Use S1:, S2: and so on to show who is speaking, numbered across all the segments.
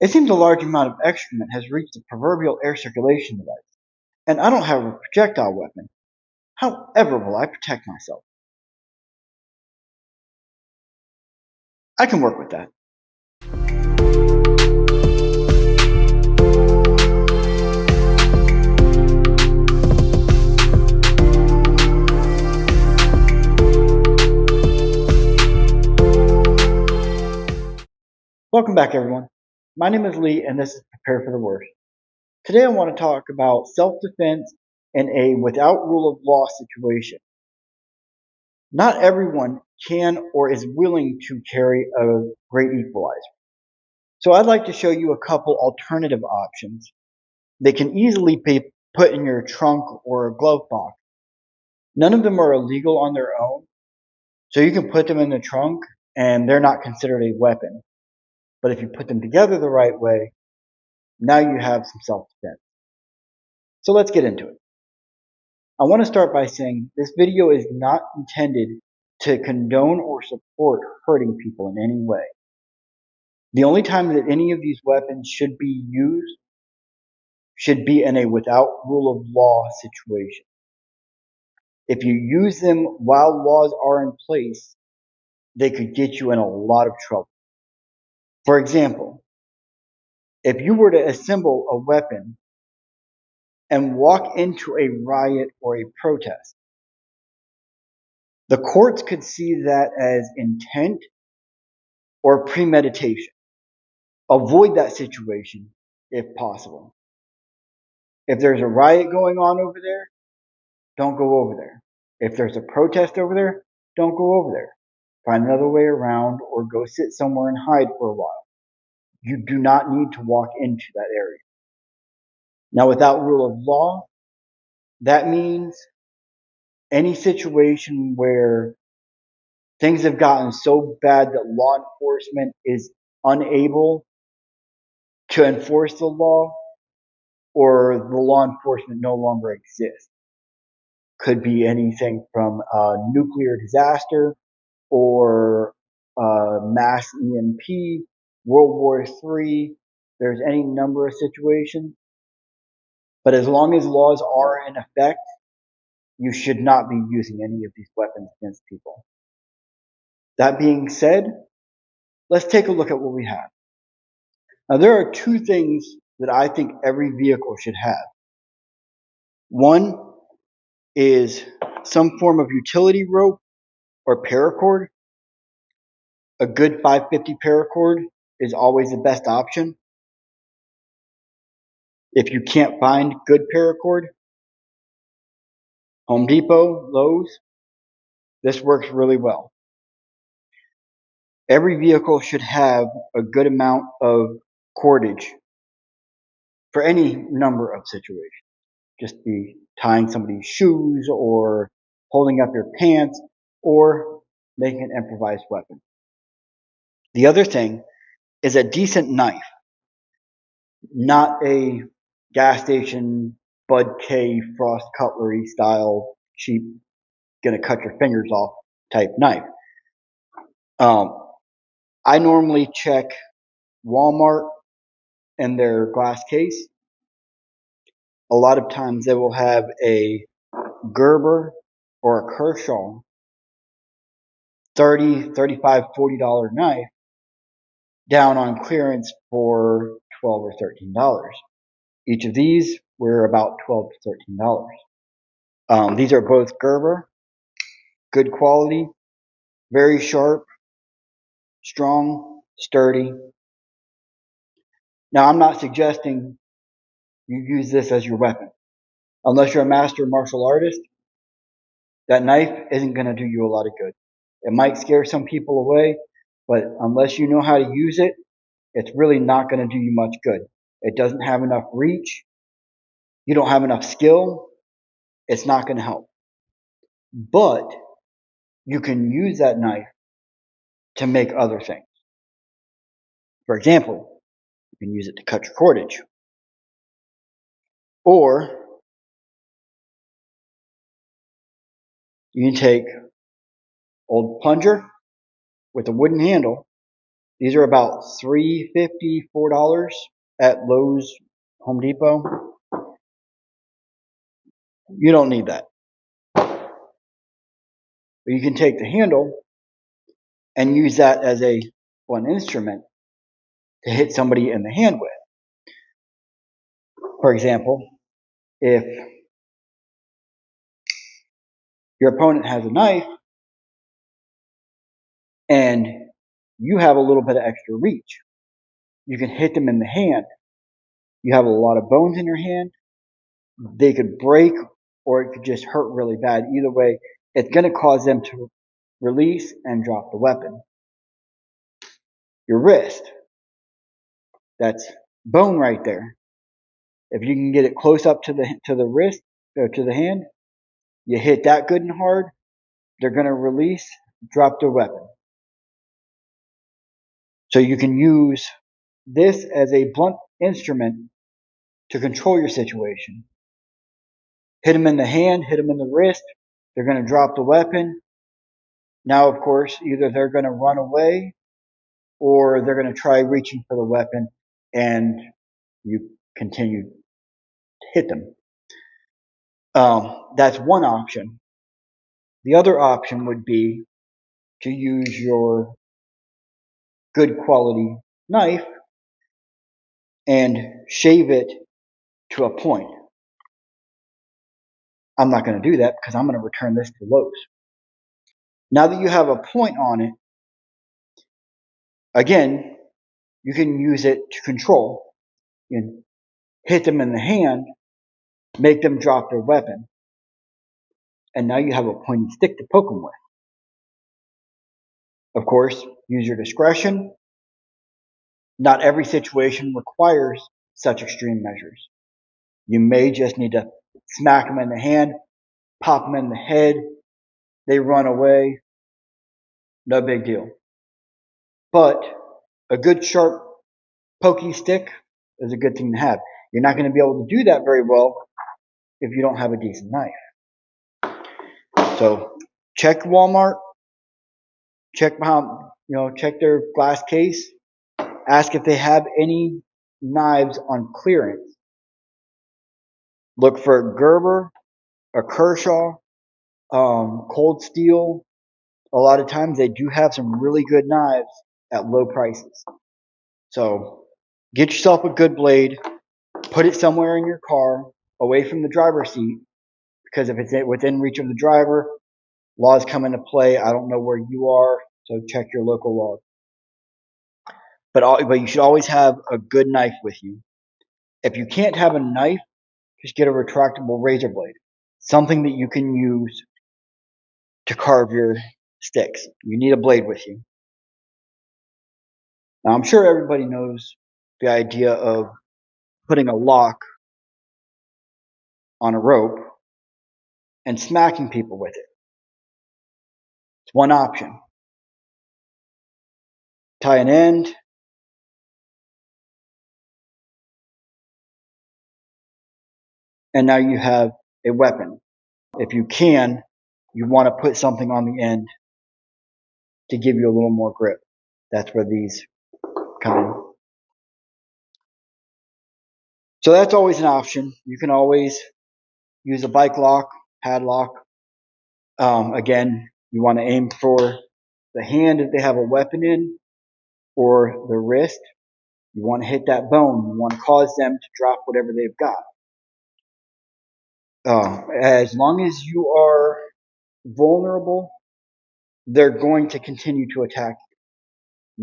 S1: It seems a large amount of excrement has reached the proverbial air circulation device, and I don't have a projectile weapon. However will I protect myself? I can work with that. Welcome back, everyone. My name is Lee, and this is Prepare for the Worst. Today I want to talk about self-defense in a without rule of law situation. Not everyone can or is willing to carry a great equalizer. So I'd like to show you a couple alternative options. They can easily be put in your trunk or a glove box. None of them are illegal on their own, so you can put them in the trunk and they're not considered a weapon. But if you put them together the right way, now you have some self-defense. So let's get into it. I want to start by saying this video is not intended to condone or support hurting people in any way. The only time that any of these weapons should be used should be in a without rule of law situation. If you use them while laws are in place, they could get you in a lot of trouble. For example, if you were to assemble a weapon and walk into a riot or a protest, the courts could see that as intent or premeditation. Avoid that situation if possible. If there's a riot going on over there, don't go over there. If there's a protest over there, don't go over there. Find another way around or go sit somewhere and hide for a while. You do not need to walk into that area. Now, without rule of law, that means any situation where things have gotten so bad that law enforcement is unable to enforce the law or the law enforcement no longer exists. Could be anything from a nuclear disaster or mass EMP, World War III. There's any number of situations. But as long as laws are in effect, you should not be using any of these weapons against people. That being said, let's take a look at what we have. Now, there are two things that I think every vehicle should have. One is some form of utility rope or paracord. A good 550 paracord is always the best option. If you can't find good paracord, Home Depot, Lowe's, this works really well. Every vehicle should have a good amount of cordage for any number of situations. Just be tying somebody's shoes or holding up your pants or making an improvised weapon. The other thing is a decent knife, not a gas station Bud K Frost cutlery style cheap, gonna cut your fingers off type knife. I normally check Walmart and their glass case. A lot of times they will have a Gerber or a Kershaw $30, $35, $40 knife down on clearance for $12 or $13. Each of these were about $12 to $13. These are both Gerber, good quality, very sharp, strong, sturdy. Now, I'm not suggesting you use this as your weapon. Unless you're a master martial artist, that knife isn't going to do you a lot of good. It might scare some people away, but unless you know how to use it, it's really not going to do you much good. It doesn't have enough reach. You don't have enough skill. It's not going to help. But you can use that knife to make other things. For example, you can use it to cut your cordage. Or you can take old plunger with a wooden handle These are about $3.50, $4 at Lowe's, Home Depot. You don't need that. But you can take the handle and use that as a blunt instrument to hit somebody in the hand with. For example, if your opponent has a knife and you have a little bit of extra reach, you can hit them in the hand. You have a lot of bones in your hand. They could break or it could just hurt really bad. Either way, it's going to cause them to release and drop the weapon. Your wrist, that's bone right there. If you can get it close up to the wrist or to the hand, you hit that good and hard, they're going to release, drop their weapon. So you can use this as a blunt instrument to control your situation. Hit them in the hand, hit them in the wrist, they're going to drop the weapon. Now, of course, either they're going to run away or they're going to try reaching for the weapon and you continue to hit them. That's one option. The other option would be to use your good quality knife and shave it to a point. I'm not going to do that because I'm going to return this to Lowe's. Now that you have a point on it, again, you can use it to control. You can hit them in the hand, make them drop their weapon, and now you have a pointed stick to poke them with. Of course, use your discretion. Not every situation requires such extreme measures. You may just need to smack them in the hand, pop them in the head, they run away, no big deal. But a good sharp pokey stick is a good thing to have. You're not going to be able to do that very well if you don't have a decent knife. So check Walmart, check their glass case, ask if they have any knives on clearance. Look for a Gerber, a Kershaw, Cold Steel. A lot of times they do have some really good knives at low prices. So get yourself a good blade, put it somewhere in your car, away from the driver's seat, because if it's within reach of the driver, laws come into play. I don't know where you are, so check your local laws. But you should always have a good knife with you. If you can't have a knife, just get a retractable razor blade, something that you can use to carve your sticks. You need a blade with you. Now, I'm sure everybody knows the idea of putting a lock on a rope and smacking people with it. It's one option. Tie an end, and now you have a weapon. If you can, you want to put something on the end to give you a little more grip. That's where these come in. So that's always an option. You can always use a bike lock, padlock. Again, you want to aim for the hand if they have a weapon in, or the wrist. You want to hit that bone. You want to cause them to drop whatever they've got. As long as you are vulnerable, they're going to continue to attack you.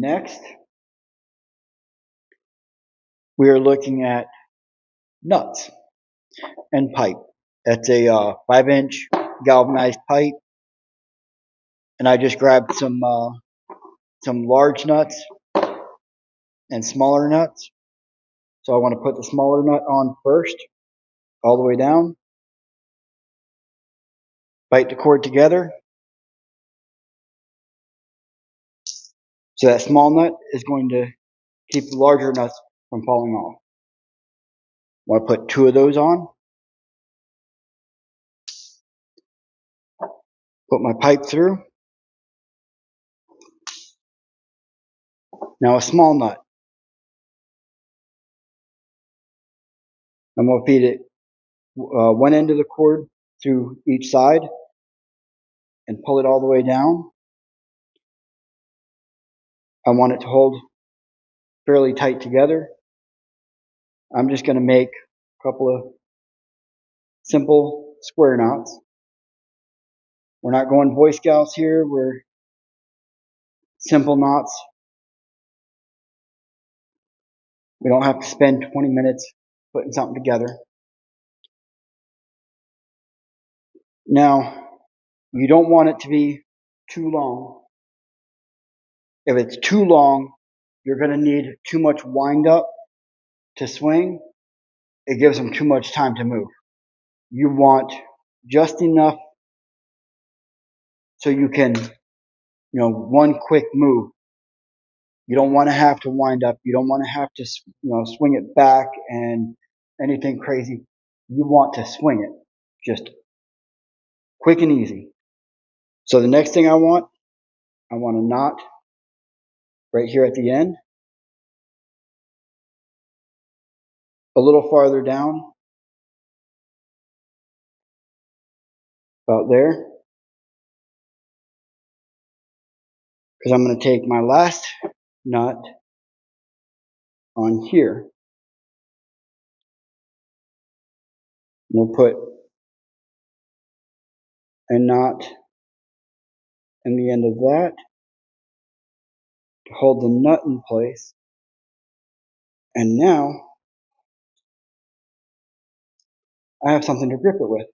S1: Next, we are looking at nuts and pipe. That's a 5-inch galvanized pipe, and I just grabbed some large nuts and smaller nuts. So I want to put the smaller nut on first, all the way down. Bite the cord together. So that small nut is going to keep the larger nuts from falling off. I want to put 2 of those on. Put my pipe through. Now a small nut. I'm going to feed it one end of the cord through each side and pull it all the way down. I want it to hold fairly tight together. I'm just going to make a couple of simple square knots. We're not going Boy Scouts here. We're simple knots. We don't have to spend 20 minutes putting something together. Now, you don't want it to be too long. If it's too long, you're going to need too much wind up to swing. It gives them too much time to move. You want just enough so you can, one quick move. You don't want to have to wind up. You don't want to have to, swing it back and anything crazy. You want to swing it just quick and easy. So the next thing I want a knot right here at the end. A little farther down, about there. Because I'm going to take my last nut on here. We'll put a knot in the end of that to hold the nut in place. And now I have something to grip it with.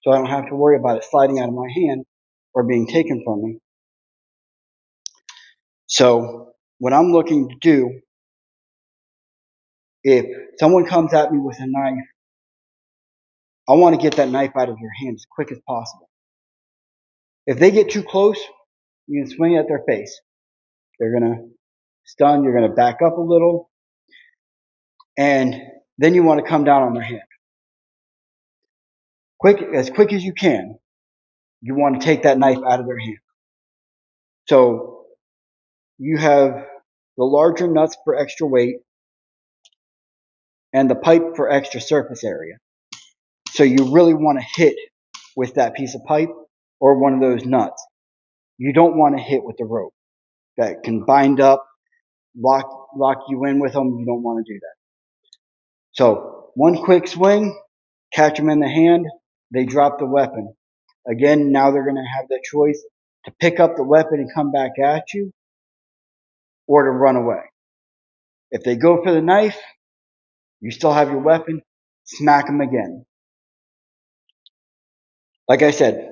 S1: So I don't have to worry about it sliding out of my hand or being taken from me. So what I'm looking to do, if someone comes at me with a knife, I want to get that knife out of your hand as quick as possible. If they get too close, you can swing it at their face. They're going to stun, you're going to back up a little, and then you want to come down on their hand. As quick as you can, you want to take that knife out of their hand. So you have the larger nuts for extra weight and the pipe for extra surface area. So you really want to hit with that piece of pipe or one of those nuts. You don't want to hit with the rope. That can bind up, lock you in with them. You don't want to do that. So one quick swing, catch them in the hand, they drop the weapon. Again, now they're going to have the choice to pick up the weapon and come back at you or to run away. If they go for the knife, you still have your weapon, smack them again. Like I said,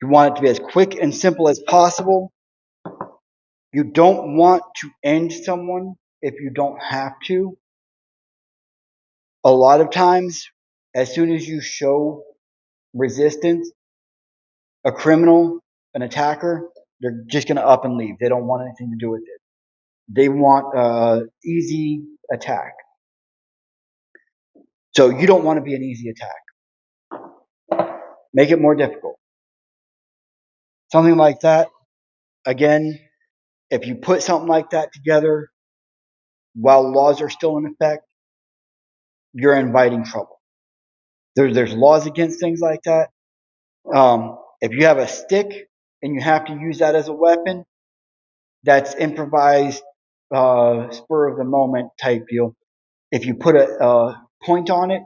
S1: you want it to be as quick and simple as possible. You don't want to end someone if you don't have to. A lot of times, as soon as you show resistance, a criminal, an attacker, they're just going to up and leave. They don't want anything to do with it. They want easy attack. So you don't want to be an easy attack. Make it more difficult. Something like that, again, if you put something like that together while laws are still in effect, you're inviting trouble. There's laws against things like that. If you have a stick and you have to use that as a weapon, that's improvised, spur of the moment type deal. If you put a point on it,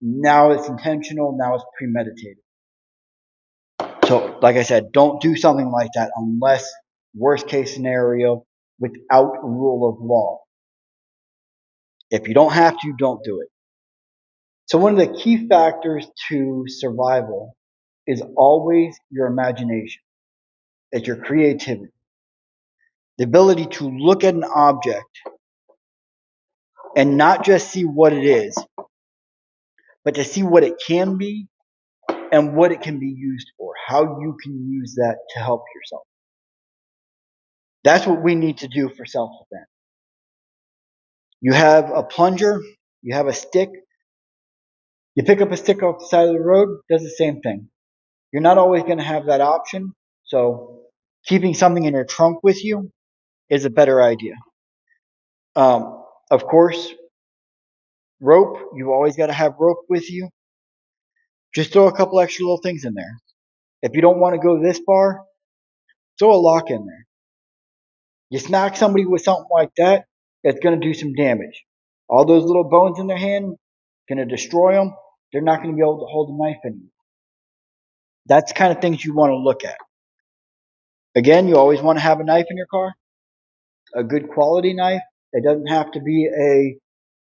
S1: now it's intentional, now it's premeditated. So, like I said, don't do something like that unless, worst case scenario, without rule of law. If you don't have to, don't do it. So one of the key factors to survival is always your imagination. It's your creativity. The ability to look at an object and not just see what it is, but to see what it can be and what it can be used for, how you can use that to help yourself. That's what we need to do for self-defense. You have a plunger, you have a stick, you pick up a stick off the side of the road, does the same thing. You're not always going to have that option, so keeping something in your trunk with you is a better idea. Of course, rope, you always got to have rope with you. Just throw a couple extra little things in there. If you don't want to go this far, throw a lock in there. You smack somebody with something like that, it's going to do some damage. All those little bones in their hand, going to destroy them. They're not going to be able to hold a knife anymore. That's the kind of things you want to look at. Again, you always want to have a knife in your car, a good quality knife. It doesn't have to be a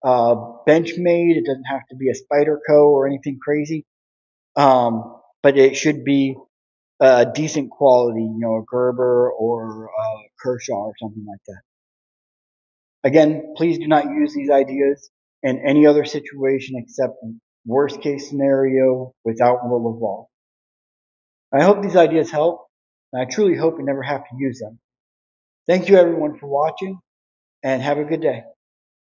S1: Benchmade. It doesn't have to be a Spyderco or anything crazy. But it should be a decent quality, a Gerber or a Kershaw or something like that. Again, please do not use these ideas in any other situation except worst case scenario without rule of law. I hope these ideas help, and I truly hope you never have to use them. Thank you everyone for watching, and have a good day.